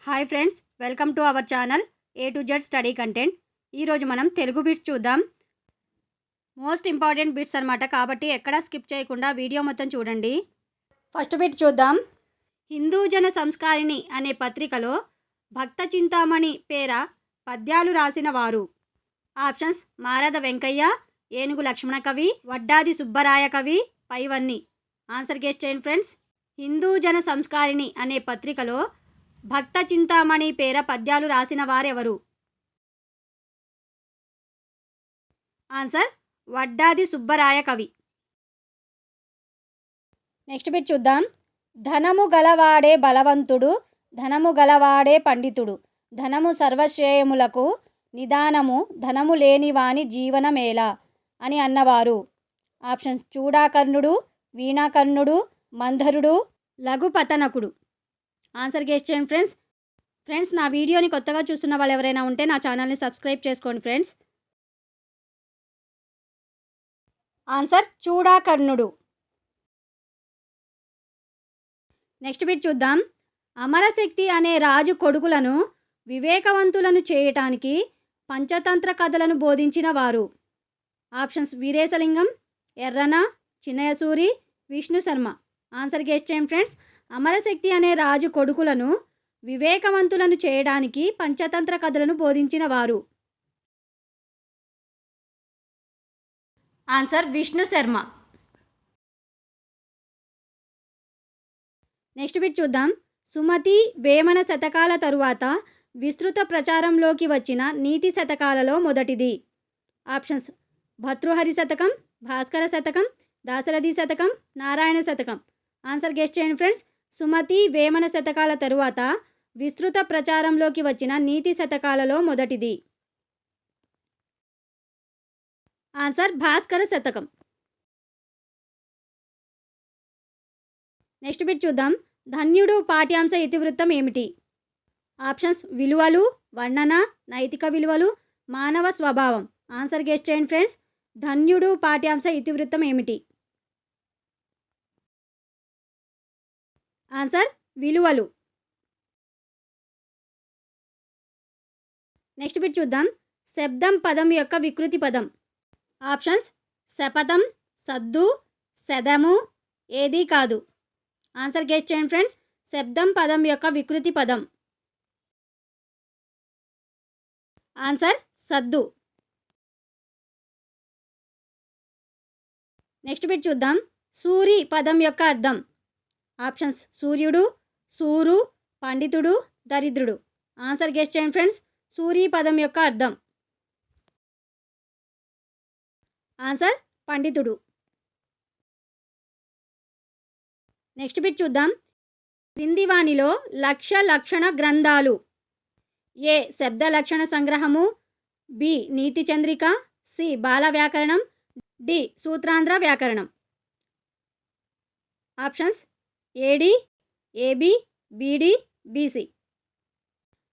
Hi friends, welcome to our channel A to Z study content. ఈరోజు మనం Telugu bits చూద్దాం. Most important bits అనమాట, కాబట్టి ఎక్కడా స్కిప్ చేయకుండా వీడియో మొత్తం చూడండి. ఫస్ట్ బిట్ చూద్దాం. హిందూ జన సంస్కారిణి అనే పత్రికలో భక్త చింతామణి పేర పద్యాలు రాసిన వారు. ఆప్షన్స్: మారద వెంకయ్య, ఏనుగు లక్ష్మణ కవి, వడ్డాది సుబ్బరాయ కవి, పైవన్ని. ఆన్సర్ గెస్ చేయండి ఫ్రెండ్స్. హిందూ జన సంస్కారిణి అనే పత్రికలో భక్త చింతామణి పేర పద్యాలు రాసిన వారెవరు? ఆన్సర్: వడ్డాది సుబ్బరాయ కవి. నెక్స్ట్ బిట్ చూద్దాం. ధనము గలవాడే బలవంతుడు, ధనము గలవాడే పండితుడు, ధనము సర్వశ్రేయములకు నిదానము, ధనము లేనివాని జీవనమేలా అని అన్నవారు. ఆప్షన్: చూడాకర్ణుడు, వీణాకర్ణుడు, మంధరుడు, లఘుపతనకుడు. ఆన్సర్ గెస్ చేయండి ఫ్రెండ్స్. నా వీడియోని కొత్తగా చూస్తున్న వాళ్ళు ఎవరైనా ఉంటే నా ఛానల్ని సబ్స్క్రైబ్ చేసుకోండి ఫ్రెండ్స్. ఆన్సర్: చూడాకర్ణుడు. నెక్స్ట్ బిట్ చూద్దాం. అమరశక్తి అనే రాజు కొడుకులను వివేకవంతులను చేయటానికి పంచతంత్ర కథలను బోధించిన వారు. Options: Veeresalingam, Errana, Chinnaya Suri, Vishnu Sharma. Answer guess చేయండి ఫ్రెండ్స్. అమరశక్తి అనే రాజు కొడుకులను వివేకవంతులను చేయడానికి పంచతంత్ర కథలను బోధించిన వారు. Answer: Vishnu Sharma. Next bit చూద్దాం. సుమతి వేమన శతకాల తరువాత విస్తృత ప్రచారంలోకి వచ్చిన నీతి శతకాలలో మొదటిది. ఆప్షన్స్: భర్తృహరి శతకం, భాస్కర శతకం, దాశరథి శతకం, నారాయణ శతకం. ఆన్సర్ గెస్ చేయండి ఫ్రెండ్స్. సుమతి వేమన శతకాల తరువాత విస్తృత ప్రచారంలోకి వచ్చిన నీతి శతకాలలో మొదటిది. ఆన్సర్: భాస్కర శతకం. నెక్స్ట్ బిట్ చూద్దాం. ధన్యుడు పాఠ్యాంశ ఇతివృత్తం ఏమిటి? ఆప్షన్స్: విలువలు, వర్ణన, నైతిక విలువలు, మానవ స్వభావం. ఆన్సర్ గెస్ చేయండి ఫ్రెండ్స్. ధన్యుడు పాఠ్యాంశ ఇతివృత్తం ఏమిటి? ఆన్సర్: విలువలు. నెక్స్ట్ బిట్ చూద్దాం. శబ్దం పదం యొక్క వికృతి పదం. ఆప్షన్స్: శపథం, సద్దు, శదము, ఏదీ కాదు. ఆన్సర్ గెస్ చేయండి ఫ్రెండ్స్. శబ్దం పదం యొక్క వికృతి పదం. ఆన్సర్: సద్దు. నెక్స్ట్ బిట్ చూద్దాం. సూరి పదం యొక్క అర్థం. ఆప్షన్స్: సూర్యుడు, సూరు, పండితుడు, దరిద్రుడు. ఆన్సర్ గెస్ చేయండి ఫ్రెండ్స్. సూరి పదం యొక్క అర్థం. ఆన్సర్: పండితుడు. నెక్స్ట్ బిట్ చూద్దాం. క్రింది వానిలో లక్షణ గ్రంథాలు: ఏ శబ్ద లక్షణ సంగ్రహము, బి నీతి చంద్రిక, సి బాల వ్యాకరణం, డి సూత్రాంధ్ర వ్యాకరణం. ఆప్షన్స్: ఏడి, ఏబి, బిడి, బిసి.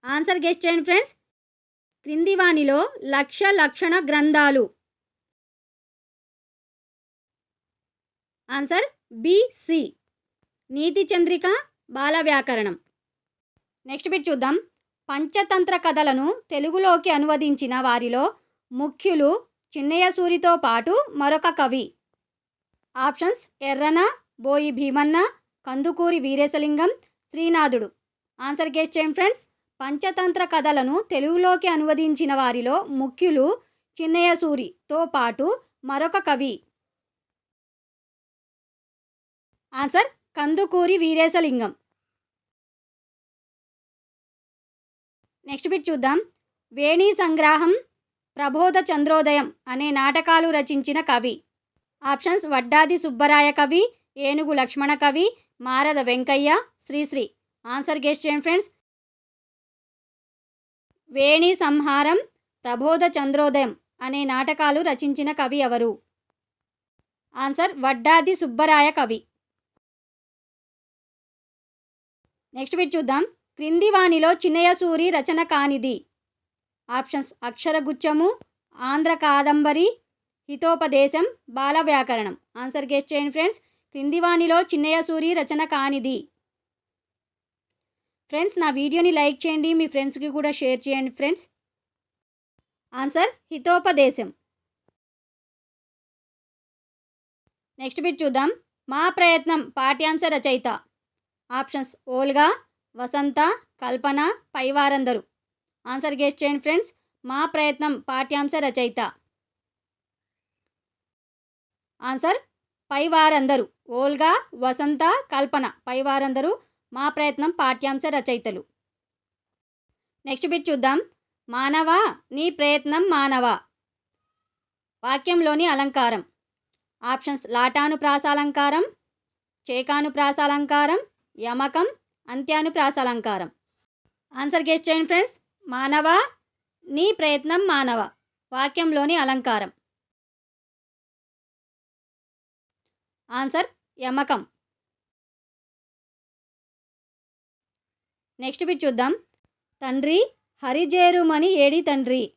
ఆన్సర్ గెస్ చేయండి ఫ్రెండ్స్. క్రింది వానిలో లక్షణ గ్రంథాలు. ఆన్సర్: బిసి, నీతి చంద్రిక, బాల వ్యాకరణం. నెక్స్ట్ బిట్ చూద్దాం. పంచతంత్ర కథలను తెలుగులోకి అనువదించిన వారిలో ముఖ్యులు చిన్నయసూరితో పాటు మరొక కవి. ఆప్షన్స్: ఎర్రన, బోయి భీమన్న, కందుకూరి వీరేశలింగం, శ్రీనాథుడు. ఆన్సర్ గెస్ చేయండి ఫ్రెండ్స్. పంచతంత్ర కథలను తెలుగులోకి అనువదించిన వారిలో ముఖ్యులు చిన్నయసూరితో పాటు మరొక కవి. Answer: Kandukuri Veeresalingam. Next bit చూద్దాం. వేణీ సంగ్రాహం, ప్రబోధ చంద్రోదయం అనే నాటకాలు రచించిన కవి. ఆప్షన్స్: వడ్డాది సుబ్బరాయ కవి, ఏనుగు లక్ష్మణ కవి, మారద వెంకయ్య, శ్రీశ్రీ. ఆన్సర్ గెస్ చేయండి ఫ్రెండ్స్. వేణి సంహారం, ప్రబోధ చంద్రోదయం అనే నాటకాలు రచించిన కవి ఎవరు? ఆన్సర్: వడ్డాది సుబ్బరాయ కవి. నెక్స్ట్ బిట్ చూద్దాం. క్రింది వానిలో చిన్నయసూరి రచన కానిది. ఆప్షన్స్: అక్షరగుచ్చము, ఆంధ్ర కాదంబరి, హితోపదేశం, బాల వ్యాకరణం. ఆన్సర్ గెస్ చేయండి ఫ్రెండ్స్. క్రింది వానిలో చిన్నయసూరి రచన కానిది. ఫ్రెండ్స్ నా వీడియోని లైక్ చేయండి, మీ ఫ్రెండ్స్కి కూడా షేర్ చేయండి ఫ్రెండ్స్. ఆన్సర్ హితోపదేశం. నెక్స్ట్ బిట్ చూద్దాం. మా ప్రయత్నం పాఠ్యాంశ రచయిత. ఆప్షన్స్ ఓల్గా, వసంత, కల్పన, పైవారందరూ. ఆన్సర్ గెస్ చేయండి ఫ్రెండ్స్. మా ప్రయత్నం పాఠ్యాంశ రచయిత. ఆన్సర్ పైవారందరూ. ఓల్గా, వసంత, కల్పన, పైవారందరూ మా ప్రయత్నం పాఠ్యాంశ రచయితలు. నెక్స్ట్ బిట్ చూద్దాం. మానవ నీ ప్రయత్నం మానవ వాక్యంలోని అలంకారం. ఆప్షన్స్ లాటానుప్రాసాలంకారం, చేకానుప్రాసాలంకారం, యమకం, అంత్యానుప్రాసాలంకారం. ఆన్సర్ గెస్ చేయండి ఫ్రెండ్స్. మానవ నీ ప్రయత్నం మానవ వాక్యంలోని అలంకారం. ఆన్సర్ యమకం. నెక్స్ట్ బిట్ చూద్దాం. తండ్రి హరిజేరుమని ఏడి తండ్రి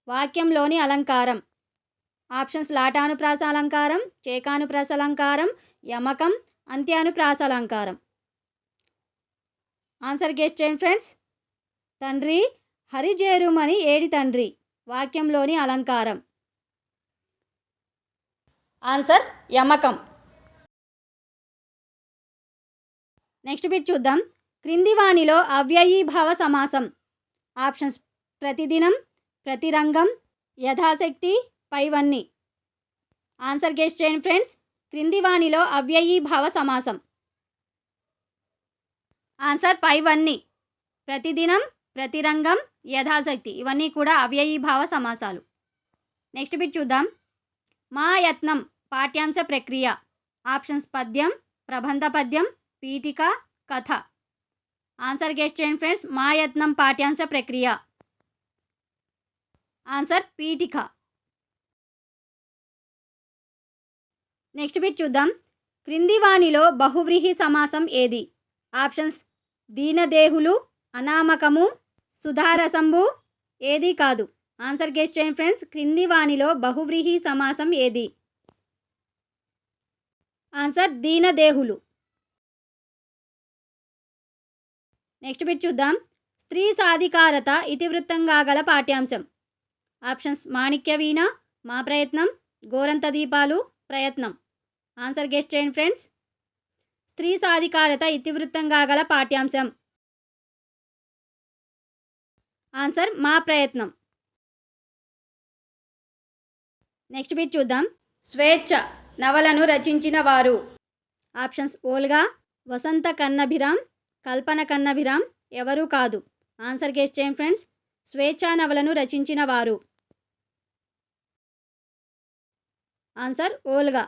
వాక్యంలోని అలంకారం. ఆప్షన్స్ లాటానుప్రాసాలంకారం, చేకానుప్రాసాలంకారం, యమకం, అంత్యానుప్రాసాలంకారం. ఆన్సర్ గెస్ చేయండి ఫ్రెండ్స్. తండ్రి హరిజేరుమని ఏడి తండ్రి వాక్యంలోని అలంకారం. ఆన్సర్ యమకం. నెక్స్ట్ బిట్ చూద్దాం. క్రింది వానిలో అవ్యయీభావ సమాసం. ఆప్షన్స్ ప్రతిదినం, ప్రతిరంగం, యథాశక్తి, పైవన్నీ. ఆన్సర్ గెస్ చేయండి ఫ్రెండ్స్. క్రింది వానిలో అవ్యయీభావ సమాసం. ఆన్సర్ పైవన్నీ. ప్రతిదినం, ప్రతిరంగం, యథాశక్తి ఇవన్నీ కూడా అవ్యయీభావ సమాసాలు. నెక్స్ట్ బిట్ చూద్దాం. మా యత్నం పాఠ్యాంశ ప్రక్రియ. ఆప్షన్స్ పద్యం, ప్రబంధ పద్యం, పీఠిక, కథ. ఆన్సర్ గెస్ చేయండి ఫ్రెండ్స్. మా యత్నం పాఠ్యాంశ ప్రక్రియ. ఆన్సర్ పీఠిక. నెక్స్ట్ బిట్ చూద్దాం. క్రింది వానిలో బహువ్రీహి సమాసం ఏది? ఆప్షన్స్ దీనదేహులు, అనామకము, సుధారసంబు, ఏది కాదు. ఆన్సర్ గెస్ చేయండి ఫ్రెండ్స్. క్రింది వానిలో బహువ్రీహి సమాసం ఏది? ఆన్సర్ దీనదేహులు. నెక్స్ట్ బిట్ చూద్దాం. స్త్రీ సాధికారత ఇతివృత్తంగా గల పాఠ్యాంశం. ఆప్షన్స్ మాణిక్యవీణ, మా ప్రయత్నం, గోరంత దీపాలు, ప్రయత్నం. ఆన్సర్ గెస్ చేయండి ఫ్రెండ్స్. స్త్రీ సాధికారత ఇతివృత్తంగా గల పాఠ్యాంశం. ఆన్సర్ మా ప్రయత్నం. నెక్స్ట్ బిట్ చూద్దాం. స్వేచ్ఛ నవలను రచించిన వారు. ఆప్షన్స్ ఓల్గా, వసంత కన్నభిరాం, కల్పన కన్నభిరాం, ఎవరూ కాదు. ఆన్సర్ గెస్ చేయండి ఫ్రెండ్స్. స్వేచ్ఛ నవలను రచించిన వారు. ఆన్సర్ ఓల్గా.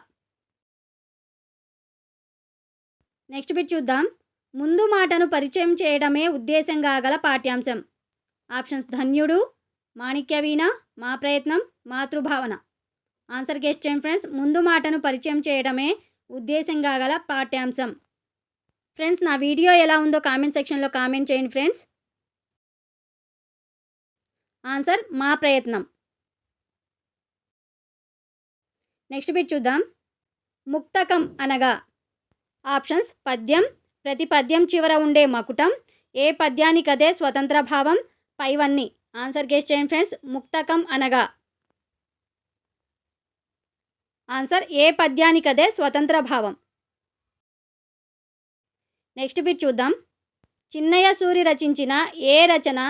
నెక్స్ట్ బిట్ చూద్దాం. ముందు మాటను పరిచయం చేయడమే ఉద్దేశంగా గల పాఠ్యాంశం. ఆప్షన్స్ ధన్యుడు, మాణిక్యవీణ, మా ప్రయత్నం, మాతృభావన. ఆన్సర్ గెస్ చేయండి ఫ్రెండ్స్. ముందు మాటను పరిచయం చేయడమే ఉద్దేశంగా గల పాఠ్యాంశం. ఫ్రెండ్స్ నా వీడియో ఎలా ఉందో కామెంట్ సెక్షన్లో కామెంట్ చేయండి ఫ్రెండ్స్. ఆన్సర్ మా ప్రయత్నం. నెక్స్ట్ బిట్ చూద్దాం. ముక్తకం అనగా. ఆప్షన్స్ పద్యం, ప్రతి పద్యం చివర ఉండే మకుటం, ఏ పద్యానికదే స్వతంత్ర భావం, పైవన్నీ. ఆన్సర్ గెస్ చేయండి ఫ్రెండ్స్. ముక్తకం అనగా. ఆన్సర్ ఏ పద్యానికదే స్వతంత్ర భావం. నెక్స్ట్ బిట్ చూద్దాం. చిన్నయ్య సూరి రచించిన ఏ రచన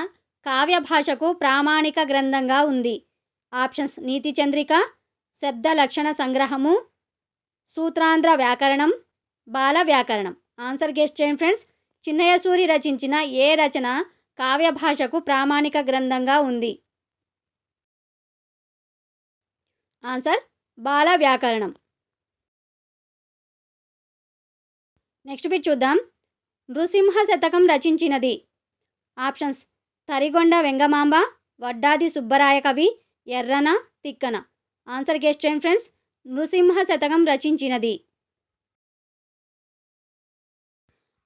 కావ్య భాషకు ప్రామాణిక గ్రంథంగా ఉంది? ఆప్షన్స్ నీతి చంద్రిక, శబ్ద లక్షణ సంగ్రహము, సూత్రాంధ్ర వ్యాకరణం, బాల వ్యాకరణం. ఆన్సర్ గెస్ చేయండి ఫ్రెండ్స్. చిన్నయ్య సూరి రచించిన ఏ రచన కావ్య భాషకు ప్రామాణిక గ్రంథంగా ఉంది? ఆన్సర్ బాల వ్యాకరణం. నెక్స్ట్ బిట్ చూద్దాం. నృసింహ శతకం రచించినది. Options Tarigonda Vengamamba, Vaddadi Subbaraya Kavi, Errana, Tikkana. Answer guess చేయండి ఫ్రెండ్స్. నృసింహ శతకం రచించినది.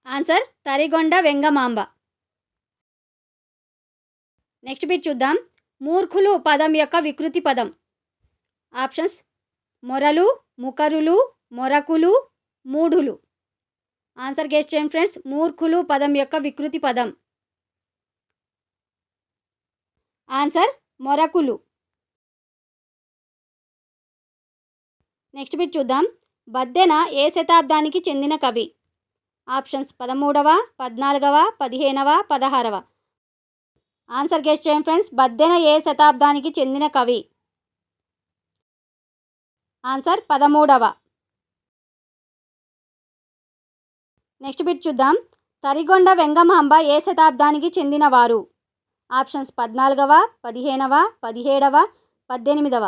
Answer Tarigonda Vengamamba. Next bit చూద్దాం. మూర్ఖులు పదం యొక్క వికృతి పదం. ఆప్షన్స్ మొరలు, ముకరులు, మొరకులు, మూఢులు. ఆన్సర్ గెస్ చేయండి ఫ్రెండ్స్. మూర్ఖులు పదం యొక్క వికృతి పదం. ఆన్సర్ మొరకులు. నెక్స్ట్ బిట్ చూద్దాం. బద్దెన ఏ శతాబ్దానికి చెందిన కవి? ఆప్షన్స్ 13వ, 14వ, 15వ, 16వ. ఆన్సర్ గెస్ చేయండి ఫ్రెండ్స్. బద్దెన ఏ శతాబ్దానికి చెందిన కవి? ఆన్సర్ 13వ. నెక్స్ట్ బిట్ చూద్దాం. తరిగొండ వెంగమాంబ ఏ శతాబ్దానికి చెందినవారు? ఆప్షన్స్ 14వ, 15వ, 17వ, 18వ.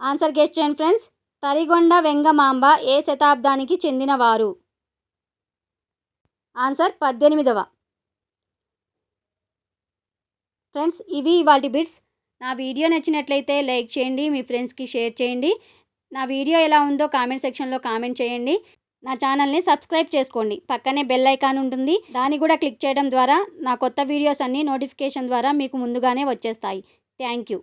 ఆన్సర్ గెస్ చేయండి ఫ్రెండ్స్. తరిగొండ వెంగమాంబ ఏ శతాబ్దానికి చెందినవారు? ఆన్సర్ 18వ. ఫ్రెండ్స్, ఇవి ఇవాల్టి బిట్స్. నా వీడియో నచ్చినట్లయితే లైక్ చేయండి, మీ ఫ్రెండ్స్కి షేర్ చేయండి. నా వీడియో ఎలా ఉందో కామెంట్ సెక్షన్లో కామెంట్ చేయండి. నా ఛానల్ని సబ్స్క్రైబ్ చేసుకోండి. పక్కనే బెల్ ఐకాన్ ఉంటుంది, దాన్ని కూడా క్లిక్ చేయడం ద్వారా నా కొత్త వీడియోస్ అన్నీ నోటిఫికేషన్ ద్వారా మీకు ముందుగానే వచ్చేస్తాయి. Thank you.